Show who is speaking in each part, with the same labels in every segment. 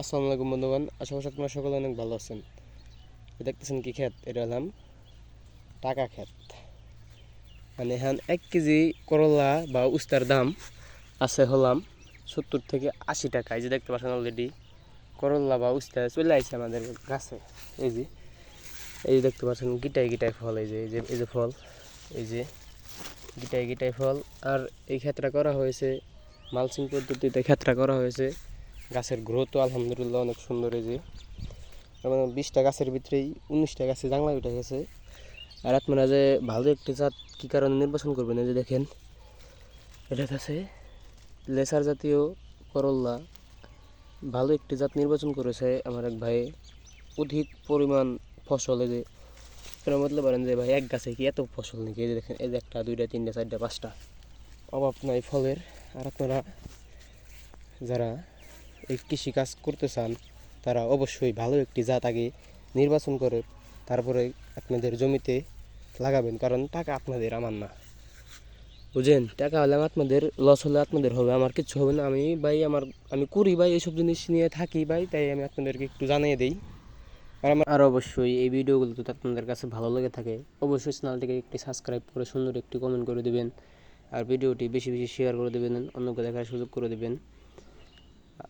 Speaker 1: আসসালামু আলাইকুম বন্ধুগণ, আশা করি আপনারা সকলে অনেক ভালো আছেন। দেখতেছেন কি ক্ষেত? এটা হলাম টাকা ক্ষেত। মানে এখন 1 কেজি করলা বা উস্তার দাম আছে হলাম 70 থেকে 80 টাকা। এই যে দেখতে পাচ্ছেন অলরেডি করলা বা উস্তা চলে আসছে আমাদের গাছে। এই যে দেখতে পাচ্ছেন গিটাই গিটাই ফল, এই যে ফল, এই যে গিটাই গিটাই ফল। আর এই ক্ষেতটা করা হয়েছে মালচিং পদ্ধতিতে, ক্ষেতটা করা হয়েছে। গাছের গ্রোথও আলহামদুলিল্লাহ অনেক সুন্দর। এই যে 20টা গাছের ভিতরেই 19টা গাছে জাংলা উঠে গেছে। আর আপনারা যে ভালো একটি জাত কী কারণে নির্বাচন করবেন, এই যে দেখেন এটা আছে লেসার জাতীয় করল্লা। ভালো একটি জাত নির্বাচন করেছে আমার এক ভাই। অধিক পরিমাণ ফসল, এই যে এর মতলব পারেন যে ভাই এক গাছে কি এত ফসল নাকি? এই যে দেখেন, এই যে 1টা 2টা 3টা 4টা 5টা, অভাব নাই ফলের। আর আপনারা যারা এই কৃষিকাজ করতে চান তারা অবশ্যই ভালো একটি জাত আগে নির্বাচন করে তারপরে আপনাদের জমিতে লাগাবেন, কারণ টাকা আপনাদের, আমার না। বুঝেন? টাকা হলে আপনাদের, লস হলে আপনাদের হবে, আমার কিছু হবে না। আমি করি ভাই, এইসব জিনিস নিয়ে থাকি ভাই, তাই আমি আপনাদেরকে একটু জানিয়ে দিই। আর অবশ্যই এই ভিডিওগুলো যদি আপনাদের কাছে ভালো লেগে থাকে অবশ্যই চ্যানেলটিকে একটি সাবস্ক্রাইব করে সুন্দর একটি কমেন্ট করে দেবেন। আর ভিডিওটি বেশি বেশি শেয়ার করে দেবেন, অন্যকে দেখার সুযোগ করে দেবেন।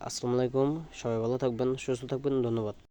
Speaker 1: আসসালামু আলাইকুম, সবাই ভালো থাকবেন, সুস্থ থাকবেন, ধন্যবাদ।